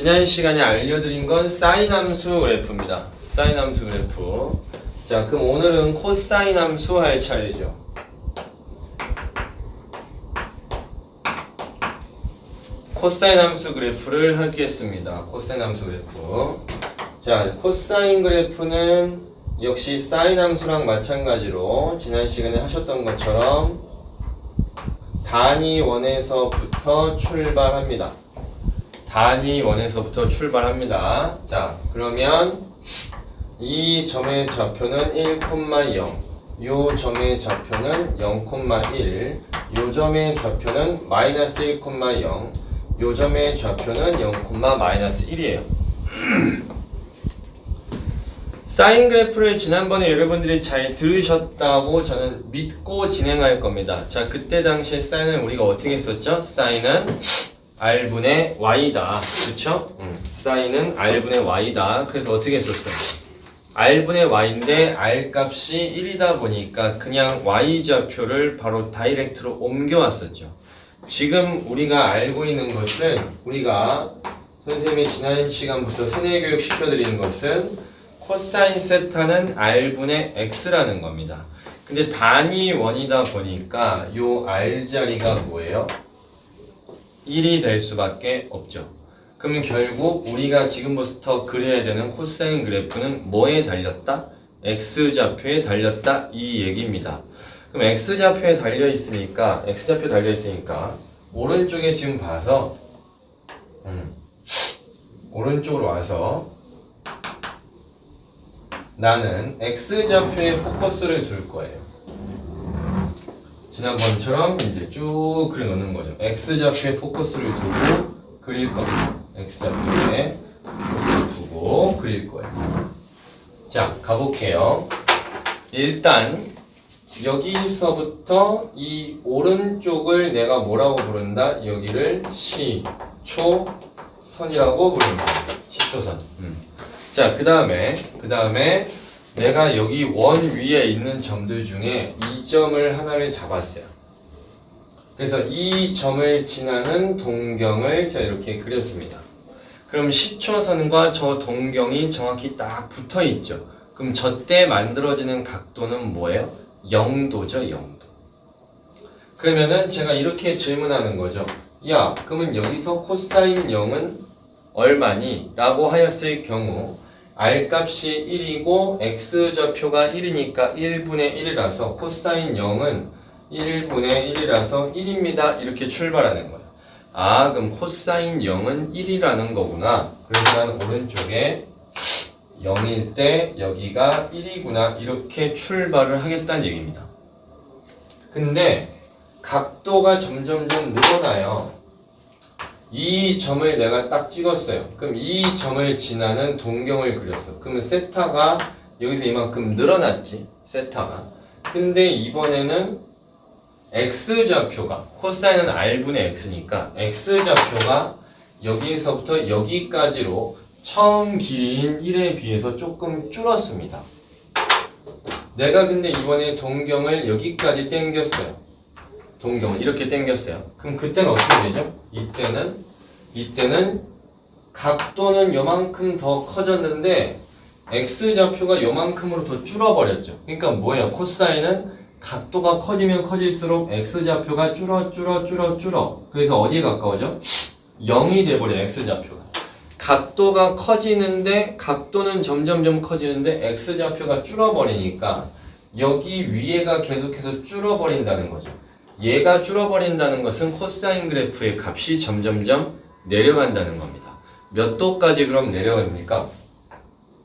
지난 시간에 알려드린 건 사인 함수 그래프입니다. 사인 함수 그래프. 자, 그럼 오늘은 코사인 함수 할 차례죠. 코사인 함수 그래프를 하겠습니다. 코사인 함수 그래프. 자, 코사인 그래프는 역시 사인 함수랑 마찬가지로 지난 시간에 하셨던 것처럼 단위 원에서부터 출발합니다. 단위 원에서부터 출발합니다. 자, 그러면 이 점의 좌표는 1,0, 요 점의 좌표는 0,1, 요 점의 좌표는 마이너스 1,0, 요 점의 좌표는 0,-1이에요. 사인 그래프를 지난번에 여러분들이 잘 들으셨다고 저는 믿고 진행할 겁니다. 자, 그때 당시에 사인을 우리가 어떻게 했었죠? 사인은 R분의 Y다. 그쵸? 사인은 R분의 Y다. 그래서 어떻게 했었어요? R분의 Y인데 R 값이 1이다 보니까 그냥 Y 좌표를 바로 다이렉트로 옮겨왔었죠. 지금 우리가 알고 있는 것은 우리가 선생님이 지난 시간부터 세뇌 교육 시켜드리는 것은 코사인 세타는 R분의 X라는 겁니다. 근데 단위 원이다 보니까 요 R 자리가 뭐예요? 1이 될 수밖에 없죠. 그럼 결국 우리가 지금부터 그려야 되는 코사인 그래프는 뭐에 달렸다? X좌표에 달렸다 이 얘기입니다. 그럼 X좌표에 달려있으니까 오른쪽에 지금 봐서 오른쪽으로 와서 나는 X좌표에 포커스를 둘 거예요. 지난번처럼 이제 쭉 그려놓는 거죠. X좌표에 포커스를 두고 그릴 겁니다. X좌표에 포커스를 두고 그릴 거예요. 자, 가볼게요. 일단 여기서부터 이 오른쪽을 내가 뭐라고 부른다? 여기를 시초선이라고 부른다. 시초선. 자, 그 다음에 내가 여기 원 위에 있는 점들 중에 이 점을 하나를 잡았어요. 그래서 이 점을 지나는 동경을 제가 이렇게 그렸습니다. 그럼 시초선과 저 동경이 정확히 딱 붙어 있죠. 그럼 저때 만들어지는 각도는 뭐예요? 0도죠, 0도. 그러면은 제가 이렇게 질문하는 거죠. 야, 그러면 여기서 코사인 0은 얼마니? 라고 하였을 경우 R값이 1이고 X좌표가 1이니까 1분의 1이라서 코사인 0은 1분의 1이라서 1입니다. 이렇게 출발하는 거예요. 아, 그럼 코사인 0은 1이라는 거구나. 그래서 난 오른쪽에 0일 때 여기가 1이구나. 이렇게 출발을 하겠다는 얘기입니다. 근데 각도가 점점점 늘어나요. 이 점을 내가 딱 찍었어요. 그럼 이 점을 지나는 동경을 그렸어. 그러면 세타가 여기서 이만큼 늘어났지. 세타가. 근데 이번에는 X좌표가 코사인은 R분의 X니까 X좌표가 여기서부터 여기까지로 처음 길이인 1에 비해서 조금 줄었습니다. 내가 근데 이번에 동경을 여기까지 당겼어요. 동경을 이렇게 당겼어요. 그럼 그때는 어떻게 되죠? 이때는 각도는 요만큼 더 커졌는데 X좌표가 요만큼으로 더 줄어버렸죠. 그러니까 뭐예요? 코사인은 각도가 커지면 커질수록 X좌표가 줄어. 그래서 어디에 가까워져? 0이 돼버려, X좌표가. 각도가 커지는데, 각도는 점점점 커지는데 X좌표가 줄어버리니까 여기 위에가 계속해서 줄어버린다는 거죠. 얘가 줄어버린다는 것은 코사인 그래프의 값이 점점점 내려간다는 겁니다. 몇 도까지 그럼 내려갑니까?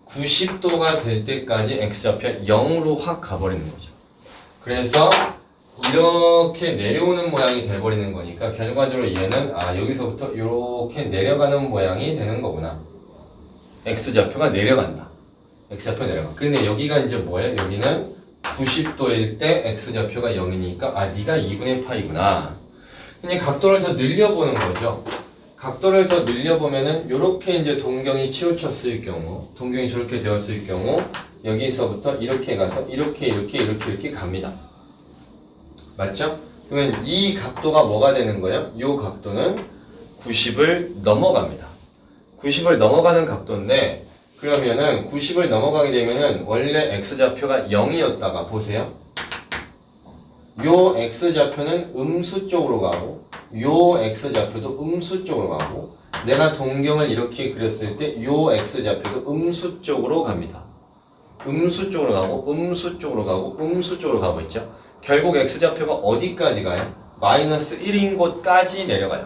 90도가 될 때까지 X좌표 0으로 확 가버리는 거죠. 그래서 이렇게 내려오는 모양이 돼버리는 거니까 결과적으로 얘는 여기서부터 이렇게 내려가는 모양이 되는 거구나. X좌표가 내려간다. X좌표 내려가. 근데 여기가 이제 뭐예요? 여기는 90도일 때 X좌표가 0이니까 네가 2분의 파이구나. 근데 각도를 더 늘려보는 거죠. 각도를 더 늘려보면은 요렇게 이제 동경이 치우쳤을 경우, 동경이 저렇게 되었을 경우 여기서부터 이렇게 가서 이렇게 갑니다. 맞죠? 그러면 이 각도가 뭐가 되는 거예요? 이 각도는 90을 넘어갑니다. 90을 넘어가는 각도인데 그러면은 90을 넘어가게 되면은 원래 x좌표가 0이었다가 보세요. 요 x좌표는 음수 쪽으로 가고 요 x좌표도 음수 쪽으로 가고 내가 동경을 이렇게 그렸을 때 요 x좌표도 음수 쪽으로 갑니다. 음수 쪽으로 가고 음수 쪽으로 가고 음수 쪽으로 가고 있죠. 결국 x좌표가 어디까지 가요? 마이너스 1인 곳까지 내려가요.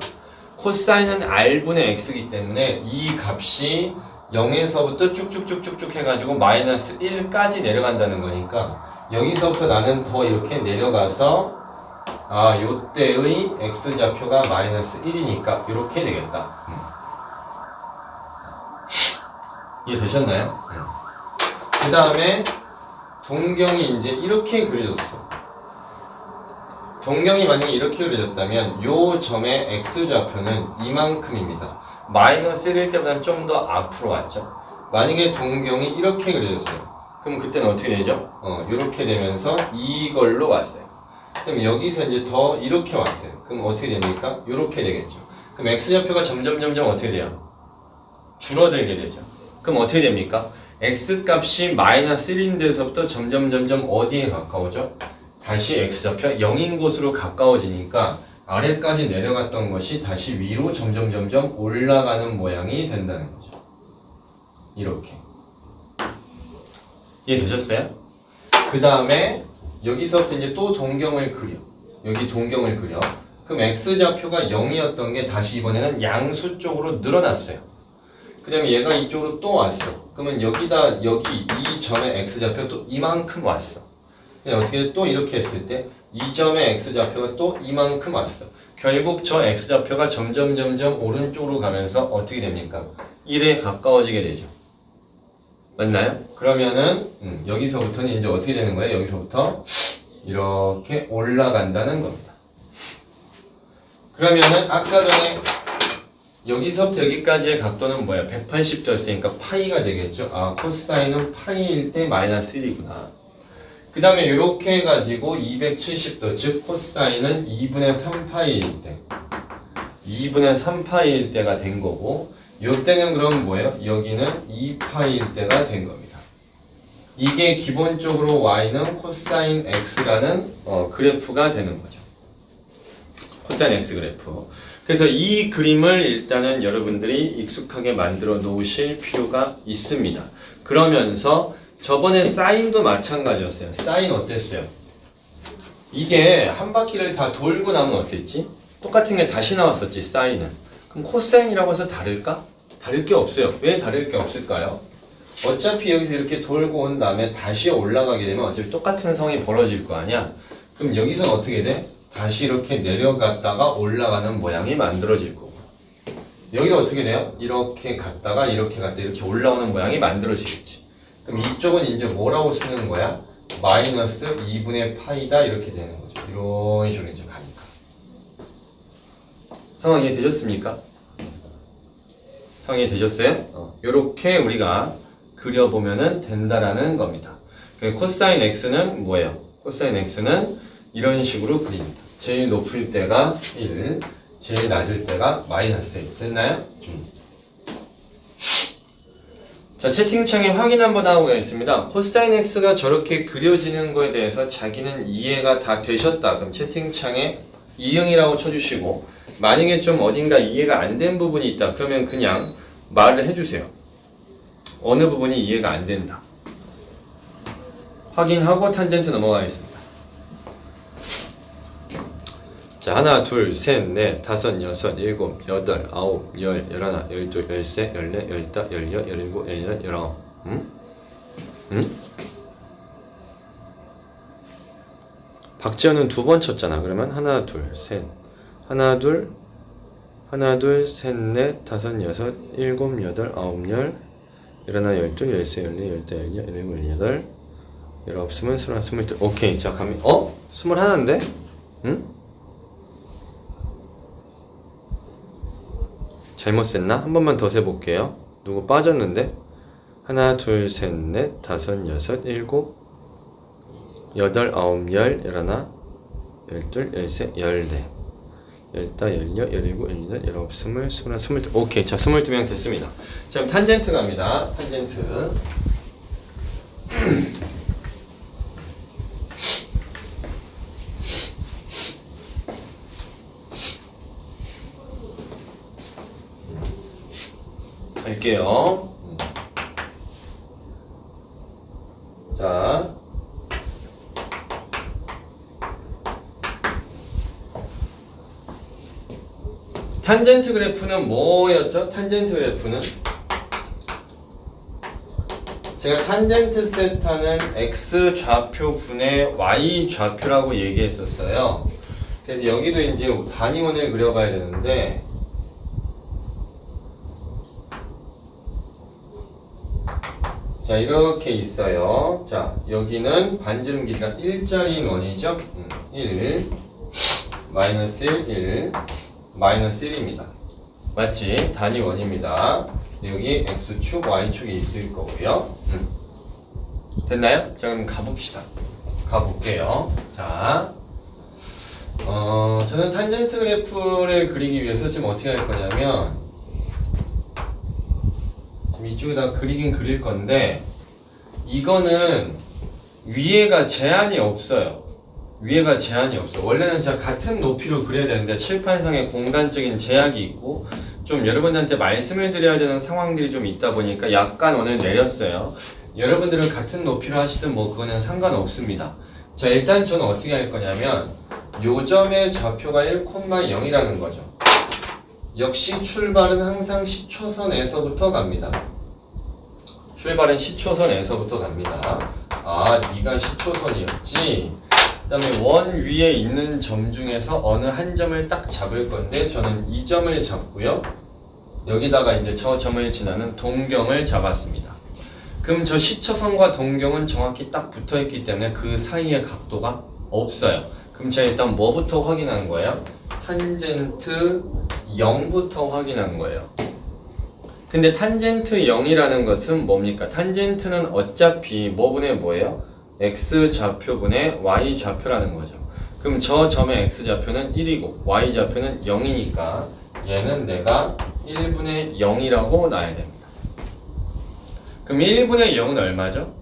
코사인은 r분의 x이기 때문에 이 값이 0에서부터 쭉쭉쭉쭉쭉 해가지고 마이너스 1까지 내려간다는 거니까 여기서부터 나는 더 이렇게 내려가서 요때의 x좌표가 마이너스 1이니까 이렇게 되겠다. 이해되셨나요? 그 다음에 동경이 이제 이렇게 그려졌어. 동경이 만약에 이렇게 그려졌다면 요 점의 x좌표는 이만큼입니다. 마이너스 1일 때보다는 좀 더 앞으로 왔죠. 만약에 동경이 이렇게 그려졌어요. 그럼 그때는 어떻게 되죠? 이렇게 되면서 이걸로 왔어요. 그럼 여기서 이제 더 이렇게 왔어요. 그럼 어떻게 됩니까? 이렇게 되겠죠. 그럼 x좌표가 점점 어떻게 돼요? 줄어들게 되죠. 그럼 어떻게 됩니까? x값이 마이너스 1인 데서부터 점점 어디에 가까워져? 다시 x좌표 0인 곳으로 가까워지니까 아래까지 내려갔던 것이 다시 위로 점점 올라가는 모양이 된다는 거죠. 이렇게. 이해되셨어요? 그 다음에 여기서부터 이제 또 동경을 그려. 여기 동경을 그려. 그럼 x좌표가 0이었던 게 다시 이번에는 양수 쪽으로 늘어났어요. 그 다음에 얘가 이쪽으로 또 왔어. 그러면 여기 이 점의 x좌표 또 이만큼 왔어. 어떻게 또 이렇게 했을 때 이 점의 x좌표가 또 이만큼 왔어. 결국 저 x좌표가 점점 오른쪽으로 가면서 어떻게 됩니까? 1에 가까워지게 되죠. 맞나요? 그러면은 여기서부터는 이제 어떻게 되는 거예요? 여기서부터 이렇게 올라간다는 겁니다. 그러면은 아까 전에 여기서부터 여기까지의 각도는 뭐야? 180도였으니까 파이가 되겠죠? 코사인은 파이일 때 마이너스 1이구나. 그 다음에 이렇게 해가지고 270도, 즉 코사인은 2분의 3파이일 때 2분의 3파이일 때가 된 거고 요때는 그럼 뭐예요? 여기는 2파이일 때가 된 겁니다. 이게 기본적으로 y는 코사인 x라는 그래프가 되는 거죠. 코사인 x 그래프. 그래서 이 그림을 일단은 여러분들이 익숙하게 만들어 놓으실 필요가 있습니다. 그러면서 저번에 사인도 마찬가지였어요. 사인 어땠어요? 이게 한 바퀴를 다 돌고 나면 어땠지? 똑같은 게 다시 나왔었지, 사인은. 그럼 코사인이라고 해서 다를까? 다를 게 없어요. 왜 다를 게 없을까요? 어차피 여기서 이렇게 돌고 온 다음에 다시 올라가게 되면 어차피 똑같은 상황이 벌어질 거 아니야? 그럼 여기서는 어떻게 돼? 다시 이렇게 내려갔다가 올라가는 모양이 만들어질 거고. 여기도 어떻게 돼요? 이렇게 갔다가 이렇게 올라오는 모양이 만들어지겠지. 그럼 이쪽은 이제 뭐라고 쓰는 거야? 마이너스 2분의 파이다 이렇게 되는 거죠. 이런 식으로 이제 가니까. 상황 이해되셨습니까? 상황 이해되셨어요? 이렇게 우리가 그려보면은 된다라는 겁니다. 코사인 x는 뭐예요? 코사인 x는 이런 식으로 그립니다. 제일 높을 때가 1, 제일 낮을 때가 마이너스 1. 됐나요? 자, 채팅창에 확인 한번 하고 가겠습니다. 코사인 x가 저렇게 그려지는 거에 대해서 자기는 이해가 다 되셨다. 그럼 채팅창에 이응이라고 쳐주시고, 만약에 좀 어딘가 이해가 안 된 부분이 있다. 그러면 그냥 말을 해주세요. 어느 부분이 이해가 안 된다. 확인하고 탄젠트 넘어가겠습니다. 자, 하나, 둘, 셋, 넷, 다섯, 여섯, 일곱, 여덟, 아홉, 열, 열하나, 열둘, 열셋, 열넷, 열다, 열여, 열일곱, 열여덟, 열아홉. 박지현은 2번 쳤잖아. 그러면 하나, 둘, 셋, 하나, 둘, 셋, 넷, 다섯, 여섯, 일곱, 여덟, 아홉, 열, 열하나, 열둘, 열셋, 열넷, 열다, 열여, 열일곱, 열여덟, 열아홉, 스물, 스물하나, 스물둘. 오케이. 자, 갑니다. 21인데? 응? 잘못 셌나? 한 번만 더 세볼게요. 누구 빠졌는데? 하나, 둘, 셋, 넷, 다섯, 여섯, 일곱, 여덟, 아홉, 열, 열하나, 열둘, 열셋, 열넷, 열다, 열여, 열일곱, 열여덟, 열아홉, 스물, 스물하나, 스물둘. 오케이. 자, 22명 됐습니다. 자, 그럼 탄젠트 갑니다. 탄젠트. 할게요. 자. 탄젠트 그래프는 뭐였죠? 탄젠트 그래프는 제가 탄젠트 세타는 x 좌표분의 y 좌표라고 얘기했었어요. 그래서 여기도 이제 단위원을 그려봐야 되는데 자 이렇게 있어요. 자 여기는 반지름 길이가 1짜리인 원이죠. 1 마이너스 1 1 마이너스 1입니다. 맞지? 단위 원입니다. 여기 x축, y축이 있을 거고요. 됐나요? 자 그럼 가봅시다. 가볼게요. 자 저는 탄젠트 그래프를 그리기 위해서 지금 어떻게 할 거냐면 지금 이쪽에다 그리긴 그릴 건데 이거는 위에가 제한이 없어요. 위에가 제한이 없어. 원래는 제가 같은 높이로 그려야 되는데 칠판상에 공간적인 제약이 있고 좀 여러분들한테 말씀을 드려야 되는 상황들이 좀 있다 보니까 약간 오늘 내렸어요. 여러분들은 같은 높이로 하시든 뭐 그거는 상관없습니다. 자 일단 저는 어떻게 할 거냐면 요점의 좌표가 1,0이라는 거죠. 역시 출발은 항상 시초선에서부터 갑니다. 출발은 시초선에서부터 갑니다. 아 네가 시초선이었지. 그 다음에 원 위에 있는 점 중에서 어느 한 점을 딱 잡을 건데 저는 이 점을 잡고요. 여기다가 이제 저 점을 지나는 동경을 잡았습니다. 그럼 저 시초선과 동경은 정확히 딱 붙어있기 때문에 그 사이에 각도가 없어요. 그럼 제가 일단 뭐부터 확인한 거예요? 탄젠트 0부터 확인한 거예요. 근데 탄젠트 0이라는 것은 뭡니까? 탄젠트는 어차피 뭐분의 뭐예요? x 좌표분의 y 좌표라는 거죠. 그럼 저 점의 x 좌표는 1이고 y 좌표는 0이니까 얘는 내가 1분의 0이라고 놔야 됩니다. 그럼 1분의 0은 얼마죠?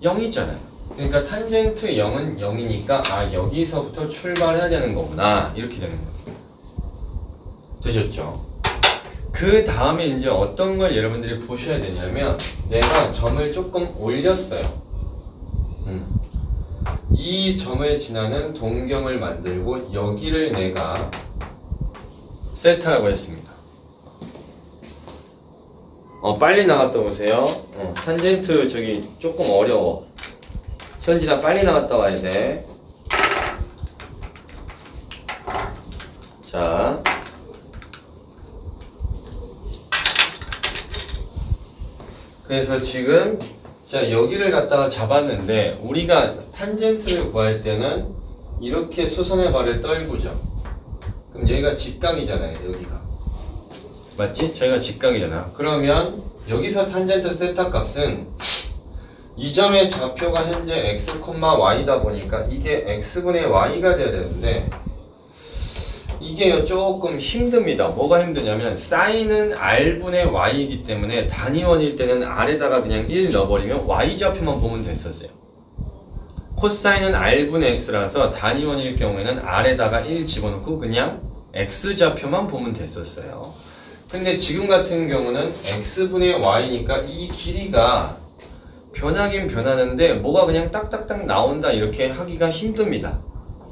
0이잖아요. 그러니까 탄젠트 0은 0이니까 아 여기서부터 출발해야 되는 거구나 이렇게 되는 거예요. 되셨죠? 그 다음에 이제 어떤 걸 여러분들이 보셔야 되냐면 내가 점을 조금 올렸어요. 이 점을 지나는 동경을 만들고 여기를 내가 세타라고 했습니다. 빨리 나갔다 오세요. 탄젠트 저기 조금 어려워. 현진아 빨리 나갔다 와야 돼. 자 그래서 지금 자 여기를 갖다가 잡았는데 우리가 탄젠트를 구할 때는 이렇게 수선의 발을 떨구죠. 그럼 여기가 직각이잖아요. 여기가 맞지? 저희가 직각이잖아. 그러면 여기서 탄젠트 세타 값은 이 점의 좌표가 현재 x, y다 보니까 이게 x분의 y가 돼야 되는데 이게 조금 힘듭니다. 뭐가 힘드냐면 사인은 r분의 y이기 때문에 단위원일 때는 r에다가 그냥 1 넣어버리면 y좌표만 보면 됐었어요. 코사인은 r분의 x라서 단위원일 경우에는 r에다가 1 집어넣고 그냥 x좌표만 보면 됐었어요. 근데 지금 같은 경우는 x분의 y니까 이 길이가 변하긴 변하는데 뭐가 그냥 딱딱딱 나온다 이렇게 하기가 힘듭니다.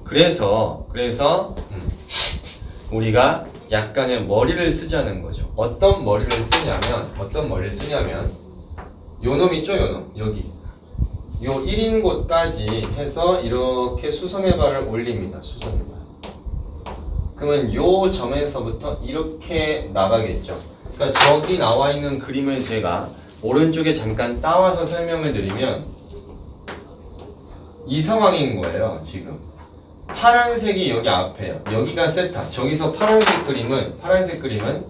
그래서 우리가 약간의 머리를 쓰자는 거죠. 어떤 머리를 쓰냐면 요 놈 있죠? 요 놈 여기 요 1인 곳까지 해서 이렇게 수선의 발을 올립니다. 수선의 발. 그러면 요 점에서부터 이렇게 나가겠죠. 그러니까 저기 나와 있는 그림을 제가 오른쪽에 잠깐 따와서 설명을 드리면 이 상황인 거예요. 지금 파란색이 여기 앞에요. 여기가 세타. 저기서 파란색 그림은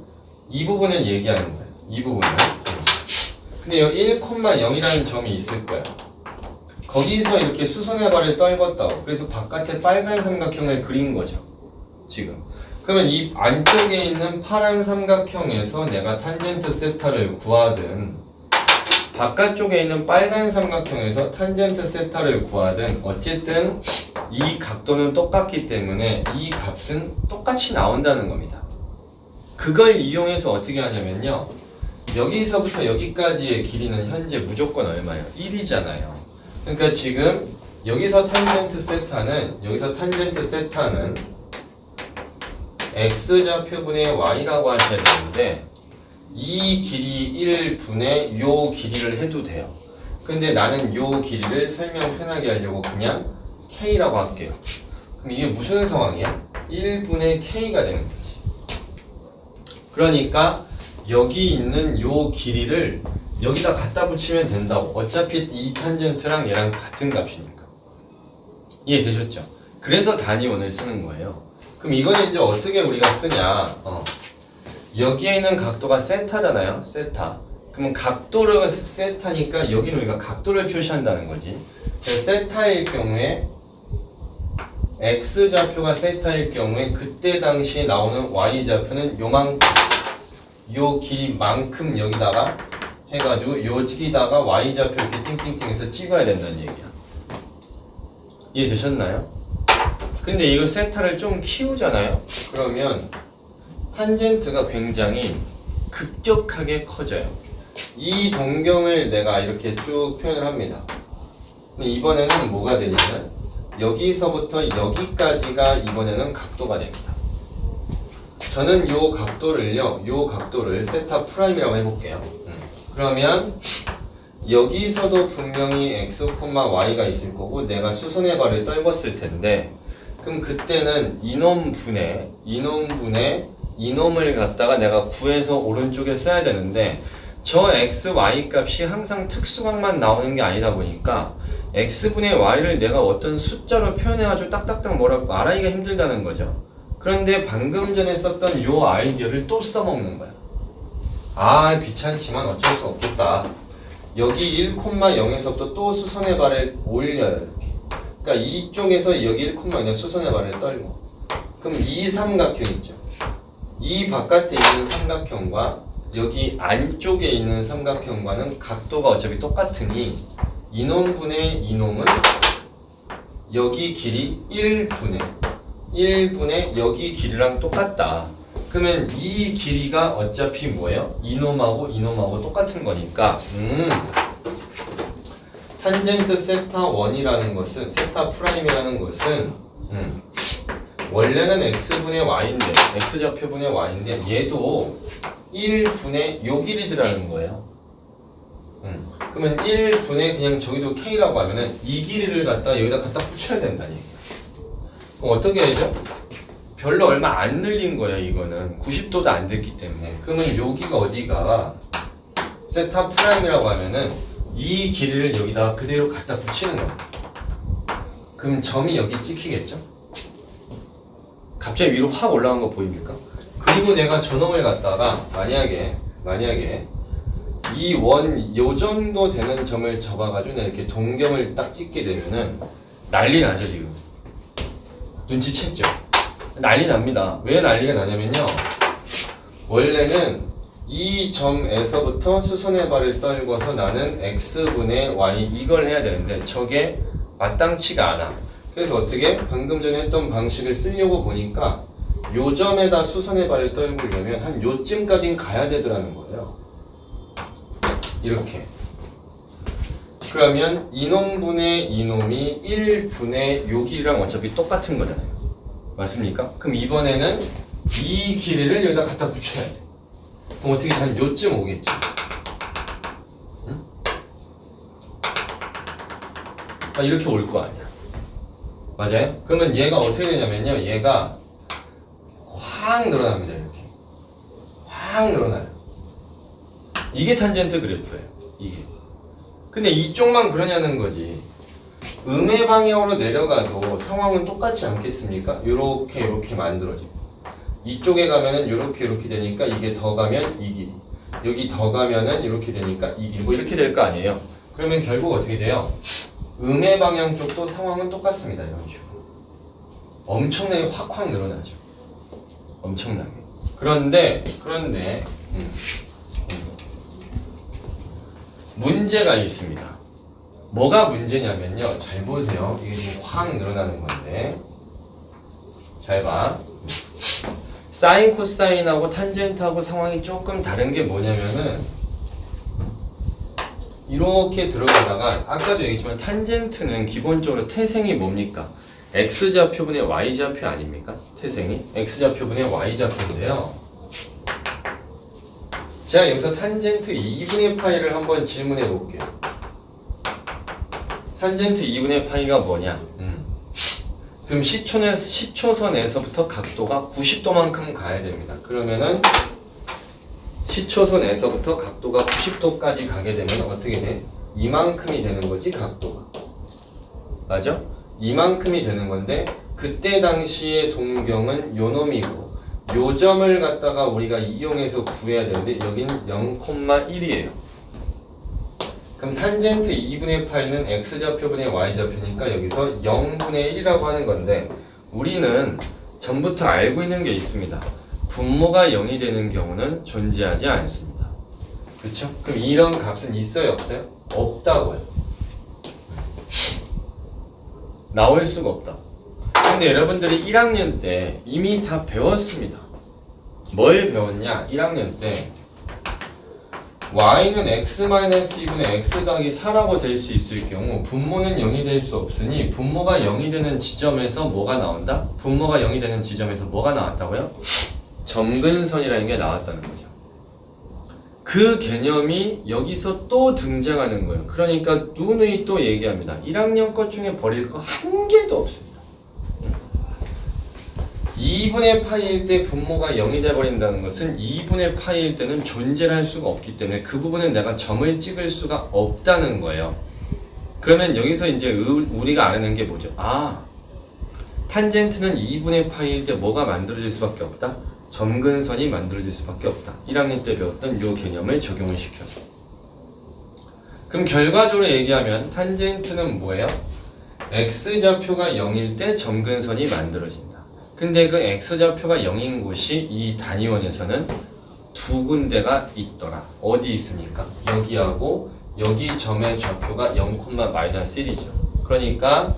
이 부분을 얘기하는 거예요. 이 부분을. 근데 여기 1,0이라는 점이 있을 거야. 거기서 이렇게 수선의 발을 떨궜다고. 그래서 바깥에 빨간 삼각형을 그린 거죠. 지금. 그러면 이 안쪽에 있는 파란 삼각형에서 내가 탄젠트 세타를 구하든 바깥쪽에 있는 빨간 삼각형에서 탄젠트 세타를 구하든 어쨌든 이 각도는 똑같기 때문에 이 값은 똑같이 나온다는 겁니다. 그걸 이용해서 어떻게 하냐면요. 여기서부터 여기까지의 길이는 현재 무조건 얼마예요? 1이잖아요. 그러니까 지금 여기서 탄젠트 세타는 x좌표분의 y라고 하셔야 되는데 이 길이 1분의 요 길이를 해도 돼요. 근데 나는 요 길이를 설명 편하게 하려고 그냥 k라고 할게요. 그럼 이게 무슨 상황이야? 1분의 k가 되는 거지. 그러니까 여기 있는 요 길이를 여기다 갖다 붙이면 된다고. 어차피 이 탄젠트랑 얘랑 같은 값이니까. 이해되셨죠? 그래서 단위원을 쓰는 거예요. 그럼 이거는 이제 어떻게 우리가 쓰냐? 여기에 있는 각도가 세타잖아요. 세타. 그러면 각도를 세타니까 여기는 우리가 각도를 표시한다는 거지. 그래서 세타일 경우에 x좌표가 세타일 경우에 그때 당시에 나오는 y좌표는 요만큼 요 길이만큼 여기다가 해가지고 여기다가 y좌표 이렇게 띵띵띵 해서 찍어야 된다는 얘기야. 이해되셨나요? 근데 이거 세타를 좀 키우잖아요? 그러면 탄젠트가 굉장히 급격하게 커져요. 이 동경을 내가 이렇게 쭉 표현을 합니다. 이번에는 뭐가 되냐면 여기서부터 여기까지가 이번에는 각도가 됩니다. 저는 요 각도를 세타 프라임이라고 해볼게요. 그러면 여기서도 분명히 x, y가 있을 거고 내가 수선의 발을 떨궜을 텐데 그럼 그때는 이놈분의 이놈을 갖다가 내가 구해서 오른쪽에 써야 되는데 저 x, y 값이 항상 특수각만 나오는 게 아니다 보니까 x분의 y를 내가 어떤 숫자로 표현해가지고 딱딱딱 뭐라고 말하기가 힘들다는 거죠. 그런데 방금 전에 썼던 요 아이디어를 또 써먹는 거야. 아 귀찮지만 어쩔 수 없겠다. 여기 1,0에서부터 또 수선의 발을 올려요. 이렇게. 그러니까 이쪽에서 여기 1,0에 수선의 발을 떨고 그럼 이 삼각형 있죠. 이 바깥에 있는 삼각형과 여기 안쪽에 있는 삼각형과는 각도가 어차피 똑같으니 이놈분의 이놈은 여기 길이 1분의 여기 길이랑 똑같다. 그러면 이 길이가 어차피 뭐예요? 이놈하고 똑같은 거니까 탄젠트 세타 1이라는 것은 세타 프라임이라는 것은 원래는 x분의 y인데 x좌표분의 y인데 얘도 1분의 요 길이더라는 거예요. 그러면 1분의 그냥 저기도 k라고 하면은 이 길이를 갖다 여기다 갖다 붙여야 된다는 얘기예요. 그럼 어떻게 해야죠? 별로 얼마 안 늘린 거예요. 이거는 90도도 안 됐기 때문에. 그러면 여기가 어디가 세타 프라임이라고 하면은 이 길이를 여기다가 그대로 갖다 붙이는 거예요. 그럼 점이 여기 찍히겠죠? 갑자기 위로 확 올라간 거 보입니까? 그리고 내가 저놈을 갖다가 만약에 이 요 정도 되는 점을 접어가지고 내가 이렇게 동경을 딱 찍게 되면은 난리 나죠 지금. 눈치챘죠? 난리 납니다. 왜 난리가 나냐면요. 원래는 이 점에서부터 수선의 발을 떨궈서 나는 x분의 y 이걸 해야 되는데 저게 마땅치가 않아. 그래서 어떻게 방금 전에 했던 방식을 쓰려고 보니까 요 점에다 수선의 발을 떨구려면 한 요쯤까지는 가야 되더라는 거예요. 이렇게. 그러면 이놈분의 이놈이 1분의 요 길이랑 어차피 똑같은 거잖아요. 맞습니까? 그럼 이번에는 이 길이를 여기다 갖다 붙여야 돼. 그럼 어떻게 한 요쯤 오겠지? 응? 이렇게 올 거 아니야. 맞아요? 그러면 얘가 어떻게 되냐면요. 얘가 확 늘어납니다. 이렇게. 확 늘어나요. 이게 탄젠트 그래프예요. 이게. 근데 이쪽만 그러냐는 거지. 음의 방향으로 내려가도 상황은 똑같지 않겠습니까? 요렇게 만들어지고 이쪽에 가면은 요렇게 되니까 이게 더 가면 이 길이 여기 더 가면은 이렇게 되니까 이 길이 뭐 이렇게 될 거 아니에요? 그러면 결국 어떻게 돼요? 음의 방향 쪽도 상황은 똑같습니다. 이런 식으로 엄청나게 확 늘어나죠. 엄청나게. 그런데 문제가 있습니다. 뭐가 문제냐면요. 잘 보세요. 이게 지금 확 늘어나는 건데 잘 봐. 사인 코사인하고 탄젠트하고 상황이 조금 다른 게 뭐냐면은 이렇게 들어가다가 아까도 얘기했지만 탄젠트는 기본적으로 태생이 뭡니까? x좌표분의 y좌표 아닙니까? 태생이 x좌표분의 y좌표인데요. 제가 여기서 탄젠트 2분의 파이를 한번 질문해 볼게요. 탄젠트 2분의 파이가 뭐냐? 그럼 시초선에서부터 각도가 90도만큼 가야 됩니다. 그러면은 시초선에서부터 각도가 90도까지 가게 되면 어떻게 돼? 이만큼이 되는 거지, 각도가. 맞아? 이만큼이 되는 건데 그때 당시의 동경은 요 놈이고 요 점을 갖다가 우리가 이용해서 구해야 되는데 여긴 0,1이에요. 그럼 탄젠트 2분의 파이는 x좌표분의 y좌표니까 여기서 0분의 1이라고 하는 건데 우리는 전부터 알고 있는 게 있습니다. 분모가 0이 되는 경우는 존재하지 않습니다. 그렇죠? 그럼 이런 값은 있어요, 없어요? 없다고요. 나올 수가 없다. 근데 여러분들이 1학년 때 이미 다 배웠습니다. 뭘 배웠냐? 1학년 때 y는 x-2분의 x 더하기 4라고 될 수 있을 경우 분모는 0이 될 수 없으니 분모가 0이 되는 지점에서 뭐가 나온다? 분모가 0이 되는 지점에서 뭐가 나왔다고요? 점근선이라는 게 나왔다는 거죠. 그 개념이 여기서 또 등장하는 거예요. 그러니까 누누이 또 얘기합니다. 1학년 것 중에 버릴 거 한 개도 없습니다. 2분의 파이일 때 분모가 0이 돼버린다는 것은 2분의 파이일 때는 존재를 할 수가 없기 때문에 그 부분은 내가 점을 찍을 수가 없다는 거예요. 그러면 여기서 이제 우리가 알아낸 게 뭐죠? 아, 탄젠트는 2분의 파이일 때 뭐가 만들어질 수밖에 없다? 점근선이 만들어질 수밖에 없다. 1학년 때 배웠던 이 개념을 적용을 시켜서. 그럼 결과적으로 얘기하면 탄젠트는 뭐예요? x좌표가 0일 때 점근선이 만들어진다. 근데 그 x좌표가 0인 곳이 이 단위원에서는 두 군데가 있더라. 어디 있습니까? 여기하고 여기 점의 좌표가 0,-1이죠. 그러니까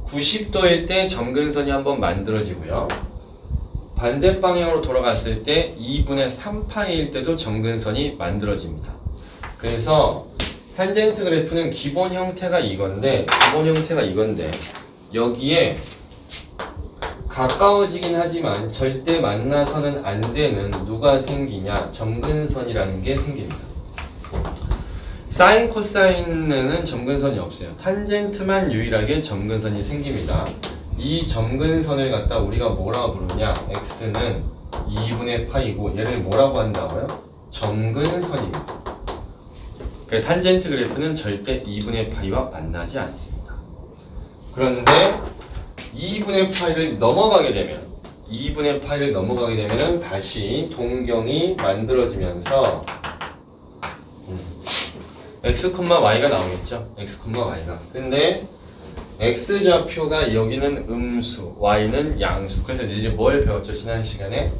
90도일 때 점근선이 한번 만들어지고요. 반대 방향으로 돌아갔을 때 2분의 3파이일 때도 점근선이 만들어집니다. 그래서 탄젠트 그래프는 기본 형태가 이건데 여기에 가까워지긴 하지만 절대 만나서는 안 되는 누가 생기냐? 점근선이라는 게 생깁니다. 사인 코사인에는 점근선이 없어요. 탄젠트만 유일하게 점근선이 생깁니다. 이 점근선을 갖다 우리가 뭐라고 부르냐? x는 2분의 파이고 얘를 뭐라고 한다고요? 점근선입니다. 그러니까 탄젠트 그래프는 절대 2분의 파이와 만나지 않습니다. 그런데 2분의 파이를 넘어가게 되면 다시 동경이 만들어지면서 x, y가 나오겠죠? x, y가. 근데 x좌표가 여기는 음수, y는 양수. 그래서 니들이 뭘 배웠죠? 지난 시간에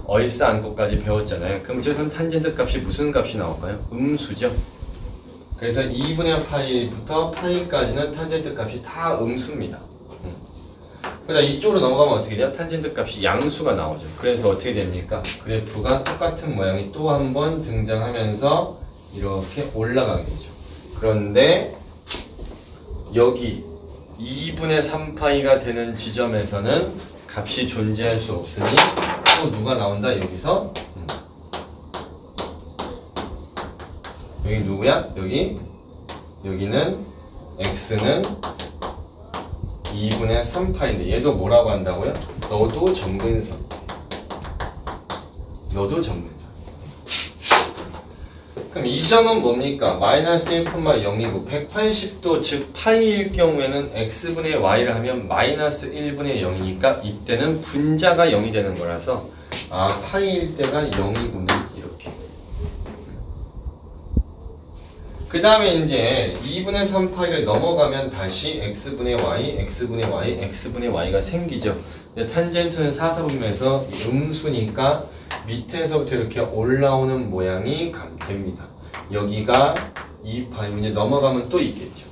얼싸안고까지 배웠잖아요. 그럼 저기서는 탄젠트 값이 무슨 값이 나올까요? 음수죠. 그래서 2분의 파이부터 파이까지는 탄젠트 값이 다 음수입니다. 그러다 이쪽으로 넘어가면 어떻게 돼요? 탄젠트 값이 양수가 나오죠. 그래서 어떻게 됩니까? 그래프가 똑같은 모양이 또 한 번 등장하면서 이렇게 올라가게 되죠. 그런데 여기 2분의 3파이가 되는 지점에서는 값이 존재할 수 없으니 또 누가 나온다? 여기서 여기 누구야? 여기는 x는 2분의 3파인데 얘도 뭐라고 한다고요? 너도 점근선. 그럼 이 점은 뭡니까? 마이너스 1,0이고 180도 즉 파이일 경우에는 x분의 y를 하면 마이너스 1분의 0이니까 이때는 분자가 0이 되는 거라서 아 파이일 때가 0이구나 이렇게. 그 다음에 이제 2분의 3파이를 넘어가면 다시 x분의 y, x분의 y, x분의 y가 생기죠. 근데 탄젠트는 사사분면에서 음수니까 밑에서부터 이렇게 올라오는 모양이 됩니다. 여기가 2파이면 이제 넘어가면 또 있겠죠.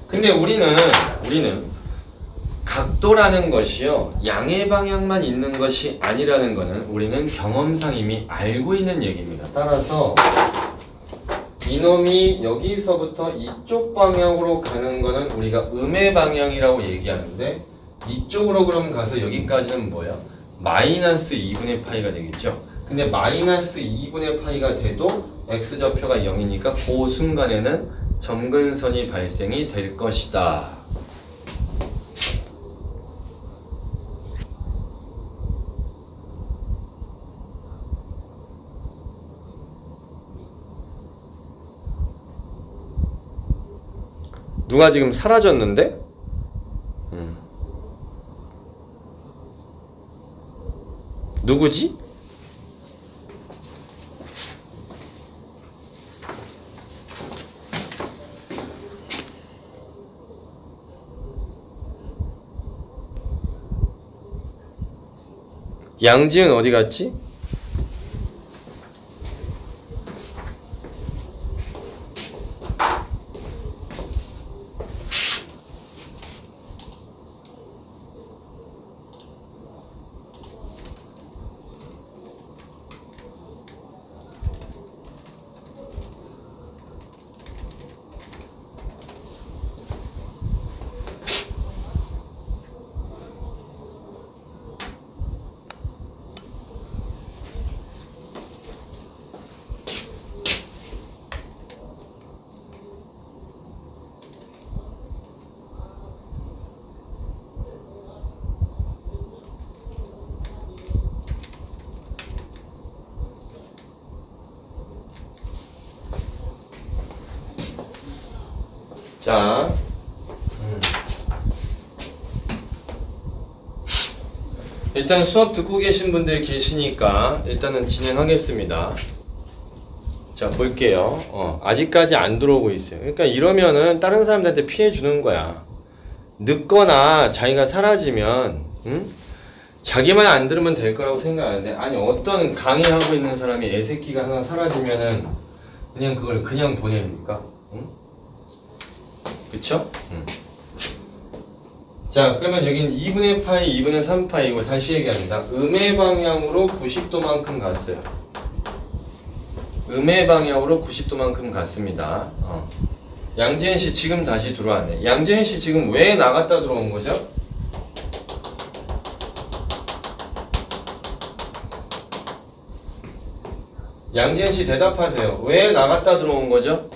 근데 우리는 각도라는 것이요, 양의 방향만 있는 것이 아니라는 것은 우리는 경험상 이미 알고 있는 얘기입니다. 따라서 이놈이 여기서부터 이쪽 방향으로 가는 거는 우리가 음의 방향이라고 얘기하는데, 이쪽으로 그럼 가서 여기까지는 뭐야? 마이너스 2분의 파이가 되겠죠. 근데 마이너스 2분의 파이가 돼도 x좌표가 0이니까 그 순간에는 점근선이 발생이 될 것이다. 누가 지금 사라졌는데? 누구지? 양지은 어디 갔지? 자, 일단 수업 듣고 계신 분들 계시니까 일단은 진행하겠습니다. 자, 볼게요. 아직까지 안 들어오고 있어요. 그러니까 이러면은 다른 사람들한테 피해 주는 거야. 늦거나 자기가 사라지면, 자기 말 안 들으면 될 거라고 생각하는데, 아니 어떤 강의하고 있는 사람이 애새끼가 하나 사라지면은 그냥 그걸 그냥 보냅니까? 그쵸? 자, 그러면 여긴 2분의 파이, 2분의 3파이고 다시 얘기합니다. 음의 방향으로 90도만큼 갔어요. 음의 방향으로 90도만큼 갔습니다. 양지은 씨 지금 다시 들어왔네. 양지은 씨 지금 왜 나갔다 들어온 거죠? 양지은 씨 대답하세요. 왜 나갔다 들어온 거죠?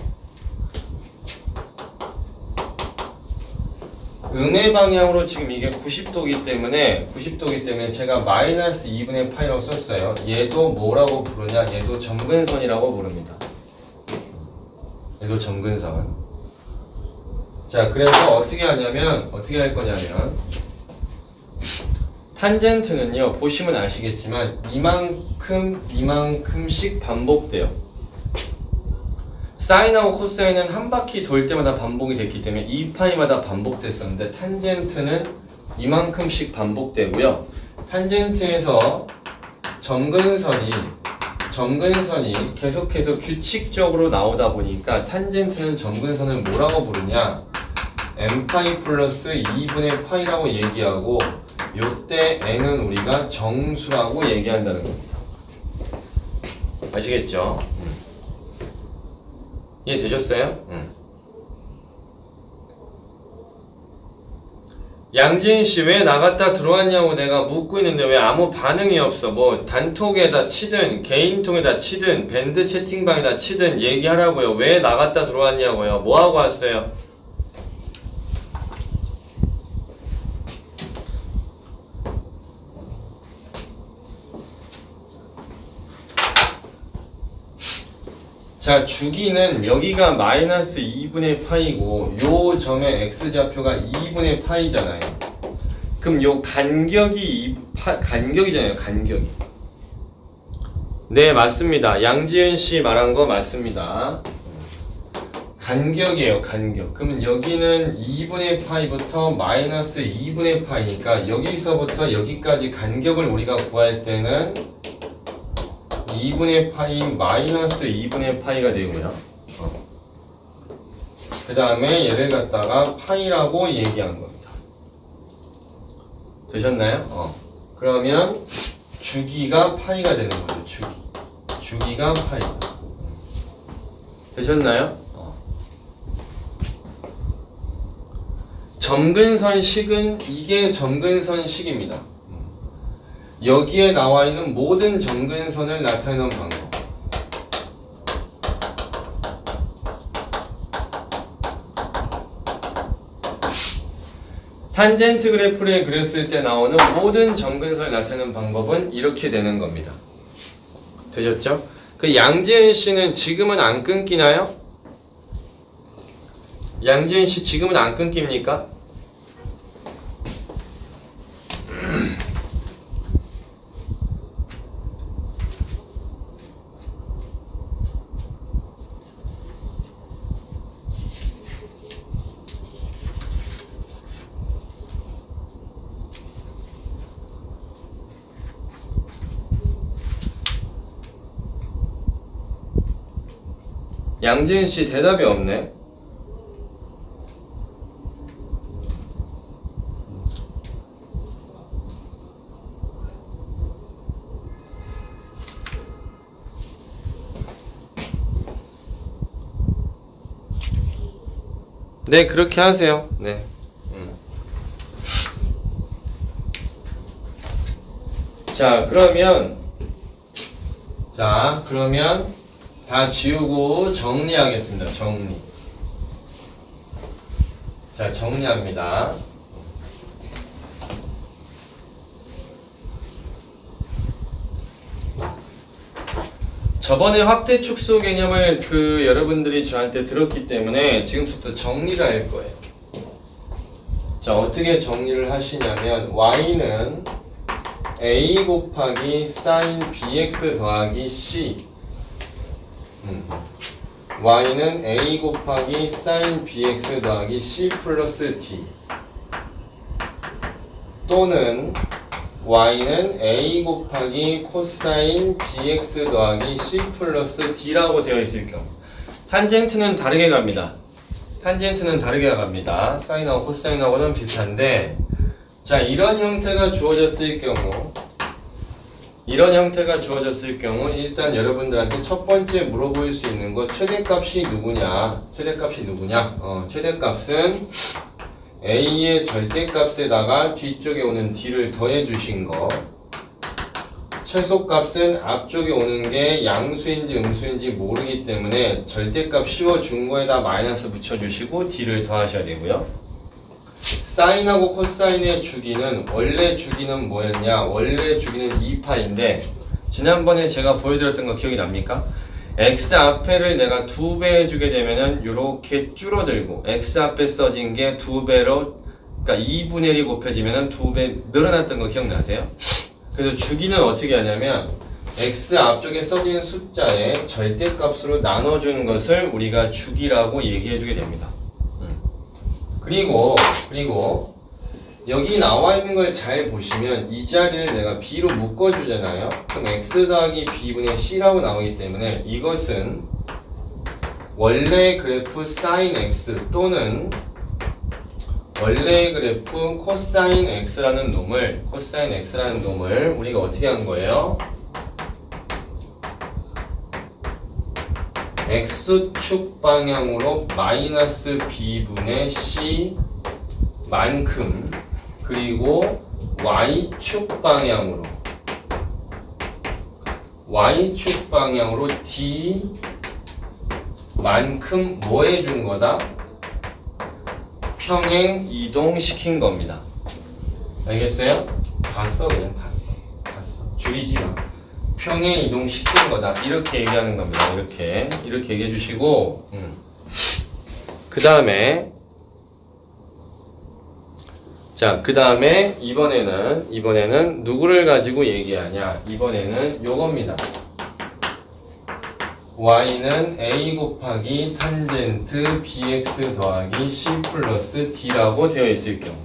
음의 방향으로 지금 이게 90도이기 때문에 제가 마이너스 2분의 파이라고 썼어요. 얘도 뭐라고 부르냐? 얘도 점근선이라고 부릅니다. 얘도 점근선. 자, 그래서 어떻게 할 거냐면 탄젠트는요, 보시면 아시겠지만 이만큼씩 반복돼요. 사인하고 코사인은 한 바퀴 돌 때마다 반복이 됐기 때문에 2파이마다 반복됐었는데, 탄젠트는 이만큼씩 반복되고요. 탄젠트에서 점근선이 계속해서 규칙적으로 나오다 보니까 탄젠트는 점근선을 뭐라고 부르냐? n파이 플러스 2분의 파이라고 얘기하고, 요때 n은 우리가 정수라고 얘기한다는 겁니다. 아시겠죠? 이해되셨어요? 양지은 씨 왜 나갔다 들어왔냐고 내가 묻고 있는데 왜 아무 반응이 없어? 뭐 단톡에다 치든 개인통에다 치든 밴드 채팅방에다 치든 얘기하라고요. 왜 나갔다 들어왔냐고요. 뭐하고 왔어요? 자, 주기는 여기가 마이너스 2분의 파이고 요 점의 x좌표가 2분의 파이잖아요. 그럼 요 간격이잖아요. 간격이. 네, 맞습니다. 양지은 씨 말한 거 맞습니다. 간격이에요, 간격. 그러면 여기는 2분의 파이부터 마이너스 2분의 파이니까 여기서부터 여기까지 간격을 우리가 구할 때는 2분의 파이 마이너스 2분의 파이가 되고요. 그 다음에 얘를 갖다가 파이라고 얘기한 겁니다. 되셨나요? 그러면 주기가 파이가 되는 거죠. 주기가 파이가. 되셨나요? 점근선식은 이게 점근선식입니다. 여기에 나와 있는 모든 점근선을 나타내는 방법. 탄젠트 그래프를 그렸을 때 나오는 모든 점근선을 나타내는 방법은 이렇게 되는 겁니다. 되셨죠? 그 양지은 씨는 지금은 안 끊기나요? 양지은 씨 지금은 안 끊깁니까? 양지은 씨 대답이 없네. 네, 그렇게 하세요. 네. 자, 그러면 다 지우고 정리하겠습니다. 정리. 자, 정리합니다. 저번에 확대 축소 개념을 여러분들이 저한테 들었기 때문에 지금부터 정리를 할 거예요. 자, 어떻게 정리를 하시냐면 y는 a 곱하기 sin bx 더하기 c y는 a 곱하기 sin bx 더하기 c 플러스 d 또는 y는 a 곱하기 코사인 bx 더하기 c 플러스 d라고 되어 있을 경우 탄젠트는 다르게 갑니다. 탄젠트는 다르게 갑니다. 사인하고 코사인하고는 비슷한데 자, 이런 형태가 주어졌을 경우 일단 여러분들한테 첫 번째 물어볼 수 있는 거 최대값이 누구냐? 최대값은 a의 절대값에다가 뒤쪽에 오는 d를 더해 주신 거. 최소값은 앞쪽에 오는 게 양수인지 음수인지 모르기 때문에 절대값 씌워준 거에다 마이너스 붙여주시고 d를 더하셔야 되고요. 사인하고 코사인의 주기는 원래 주기는 뭐였냐? 원래 주기는 2파인데 지난번에 제가 보여드렸던 거 기억이 납니까? x 앞에를 내가 2배 해주게 되면은 요렇게 줄어들고 x 앞에 써진 게 2배로 그러니까 2분의 1이 곱해지면은 2배 늘어났던 거 기억나세요? 그래서 주기는 어떻게 하냐면 x 앞쪽에 써진 숫자의 절대값으로 나눠주는 것을 우리가 주기라고 얘기해주게 됩니다. 그리고 여기 나와 있는 걸 잘 보시면 이 자리를 내가 b로 묶어주잖아요. 그럼 x 더하기 b분의 c라고 나오기 때문에 이것은 원래 그래프 sin x 또는 원래 그래프 코사인 x라는 놈을 우리가 어떻게 한 거예요? x축 방향으로 마이너스 b분의 c 만큼 그리고 y축 방향으로 d 만큼 뭐 해준 거다? 평행 이동시킨 겁니다. 알겠어요? 다 써. 줄이지 마. 평행 이동시킨 거다. 이렇게 얘기하는 겁니다. 이렇게 얘기해 주시고 그 다음에 이번에는 누구를 가지고 얘기하냐? 이번에는 요겁니다. y는 a 곱하기 탄젠트 bx 더하기 c 플러스 d라고 되어 있을 경우.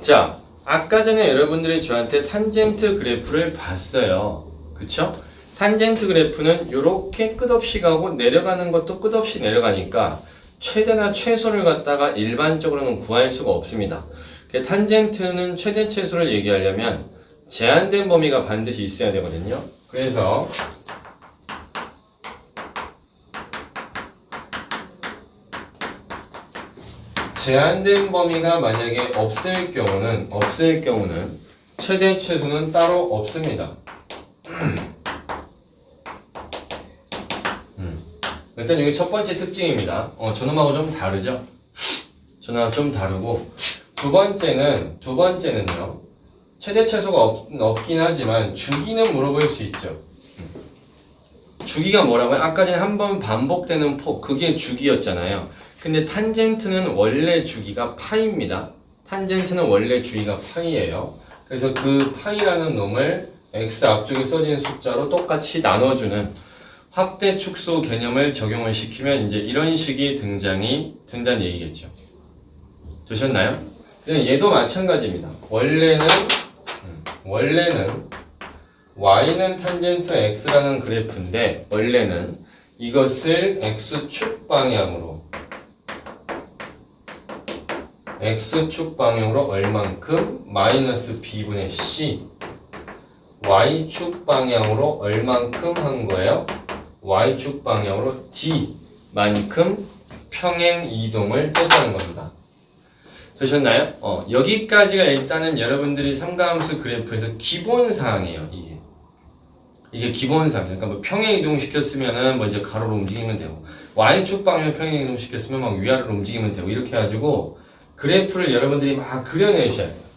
자, 아까 전에 여러분들이 저한테 탄젠트 그래프를 봤어요. 그쵸? 탄젠트 그래프는 이렇게 끝없이 가고 내려가는 것도 끝없이 내려가니까 최대나 최소를 갖다가 일반적으로는 구할 수가 없습니다. 탄젠트는 최대 최소를 얘기하려면 제한된 범위가 반드시 있어야 되거든요. 그래서 제한된 범위가 만약에 없을 경우는 최대 최소는 따로 없습니다. 일단 이게 첫 번째 특징입니다. 저놈하고 좀 다르죠? 저놈하고 좀 다르고 두 번째는요. 최대 최소가 없긴 하지만 주기는 물어볼 수 있죠. 주기가 뭐라고요? 아까 전에 한번 반복되는 폭, 그게 주기였잖아요. 근데 탄젠트는 원래 주기가 파이입니다. 탄젠트는 원래 주기가 파이예요. 그래서 그 파이라는 놈을 x 앞쪽에 써진 숫자로 똑같이 나눠주는 확대 축소 개념을 적용을 시키면 이제 이런 식이 등장이 된다는 얘기겠죠. 되셨나요? 그냥 얘도 마찬가지입니다. 원래는 y는 탄젠트 x라는 그래프인데 원래는 이것을 x축 방향으로 얼만큼 마이너스 b분의 c y축 방향으로 얼만큼 한 거예요? y축 방향으로 d만큼 평행 이동을 했다는 겁니다. 되셨나요? 여기까지가 일단은 여러분들이 삼가함수 그래프에서 기본사항이에요. 이게 기본사항이에요. 그러니까 뭐 평행 이동시켰으면은 뭐 이제 가로로 움직이면 되고 y축 방향을 평행 이동시켰으면 막 위아래로 움직이면 되고 이렇게 해가지고 그래프를 여러분들이 막 그려내셔야 돼요.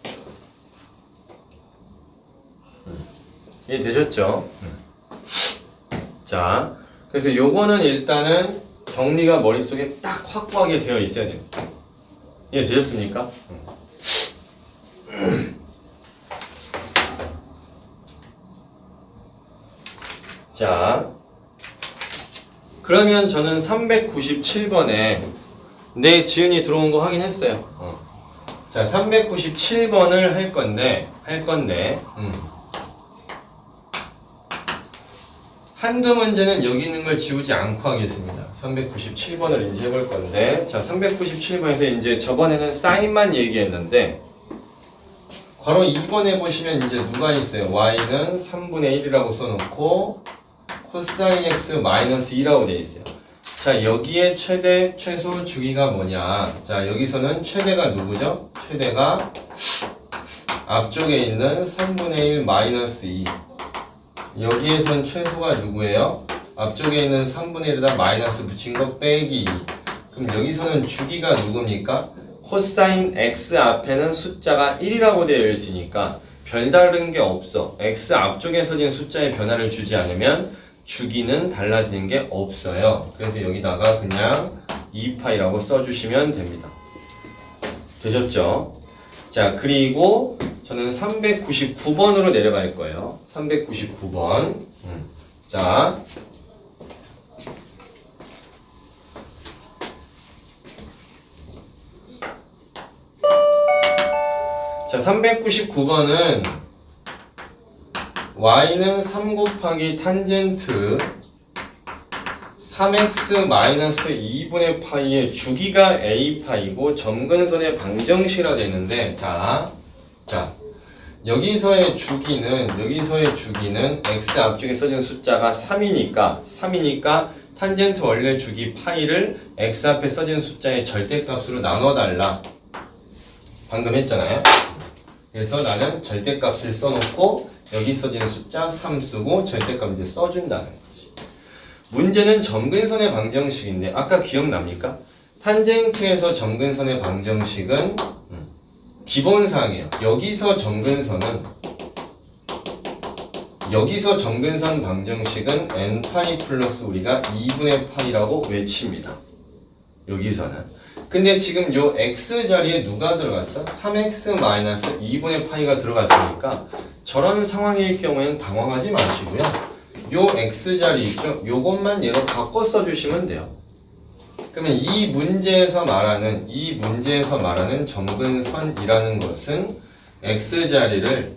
이해되셨죠? 자, 그래서 요거는 일단은 정리가 머릿속에 딱 확고하게 되어 있어야 돼요. 이해되셨습니까? 자, 그러면 저는 397번에 내 지은이 들어온 거 확인했어요. 자, 397번을 할 건데 한두 문제는 여기 있는 걸 지우지 않고 하겠습니다. 397번을 이제 해볼 건데, 자, 397번에서 이제 저번에는 사인만 얘기했는데, 괄호 2번에 보시면 이제 누가 있어요? y는 3분의 1이라고 써놓고, 코사인 x 마이너스 2라고 되어 있어요. 자, 여기에 최대, 최소, 주기가 뭐냐? 자, 여기서는 최대가 누구죠? 최대가 앞쪽에 있는 3분의 1 마이너스 2. 여기에선 최소가 누구예요? 앞쪽에 있는 3분의 1에다 마이너스 붙인 거 빼기 2. 그럼 여기서는 주기가 누굽니까? 코사인 x 앞에는 숫자가 1이라고 되어 있으니까 별다른 게 없어. x 앞쪽에 써진 숫자의 변화를 주지 않으면 주기는 달라지는 게 없어요. 그래서 여기다가 그냥 2파이라고 써주시면 됩니다. 되셨죠? 자, 그리고 저는 399번으로 내려갈 거예요. 399번. 자, 자, 399번은 y는 3 곱하기 탄젠트 3x 마이너스 2분의 파이의 주기가 a파이고 점근선의 방정식이라 되는데 자, 여기서의 주기는 x 앞쪽에 써진 숫자가 3이니까 탄젠트 원래 주기 파이를 x 앞에 써진 숫자의 절대값으로 나눠달라. 방금 했잖아요. 그래서 나는 절대값을 써놓고 여기 써진 숫자 3 쓰고 절대값 이제 써준다는 거지. 문제는 점근선의 방정식인데 아까 기억납니까? 탄젠트에서 점근선의 방정식은 기본사항이에요. 여기서 점근선 방정식은 n파이 플러스 우리가 2분의 파이라고 외칩니다. 여기서는. 근데 지금 요 x 자리에 누가 들어갔어? 3x 마이너스 2분의 파이가 들어갔으니까 저런 상황일 경우에는 당황하지 마시고요. 요 x자리 있죠? 요것만 얘로 바꿔 써주시면 돼요. 그러면 이 문제에서 말하는 점근선이라는 것은 x자리를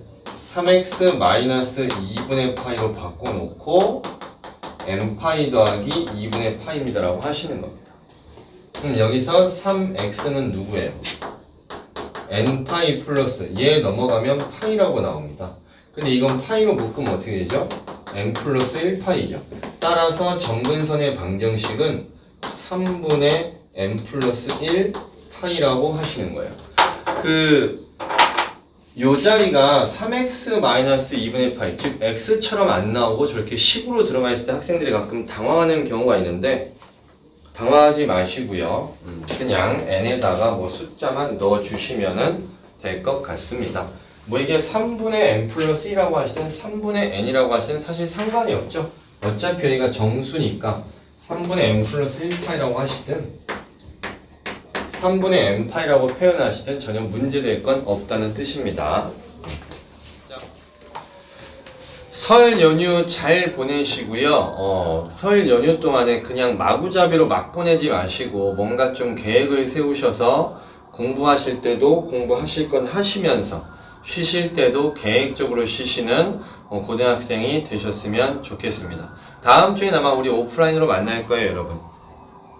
3x-2분의 파이로 바꿔놓고 n파이 더하기 2분의 파이입니다라고 하시는 겁니다. 그럼 여기서 3x는 누구예요? n파이 플러스 얘 넘어가면 파이라고 나옵니다. 근데 이건 파이로 묶으면 어떻게 되죠? n 플러스 1파이죠. 따라서 점근선의 방정식은 3분의 n 플러스 1 파이라고 하시는 거예요. 요 자리가 3x-2분의 파이, 즉 x처럼 안 나오고 저렇게 식으로 들어가 있을 때 학생들이 가끔 당황하는 경우가 있는데 당황하지 마시고요. 그냥 n에다가 뭐 숫자만 넣어주시면 될 것 같습니다. 뭐 이게 3분의 n 플러스 1이라고 하시든 3분의 n이라고 하시든 사실 상관이 없죠. 어차피 여기가 정수니까 3분의 n 플러스 1파이라고 하시든 3분의 n파이라고 표현하시든 전혀 문제될 건 없다는 뜻입니다. 설 연휴 잘 보내시고요. 설 연휴 동안에 그냥 마구잡이로 막 보내지 마시고 뭔가 좀 계획을 세우셔서 공부하실 때도 공부하실 건 하시면서 쉬실 때도 계획적으로 쉬시는 고등학생이 되셨으면 좋겠습니다. 다음 주에 아마 우리 오프라인으로 만날 거예요, 여러분.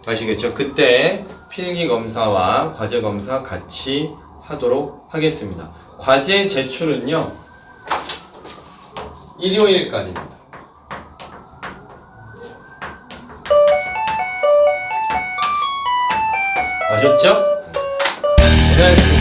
아시겠죠? 그때 필기 검사와 과제 검사 같이 하도록 하겠습니다. 과제 제출은요, 일요일까지입니다. 아셨죠? 고생하셨습니다.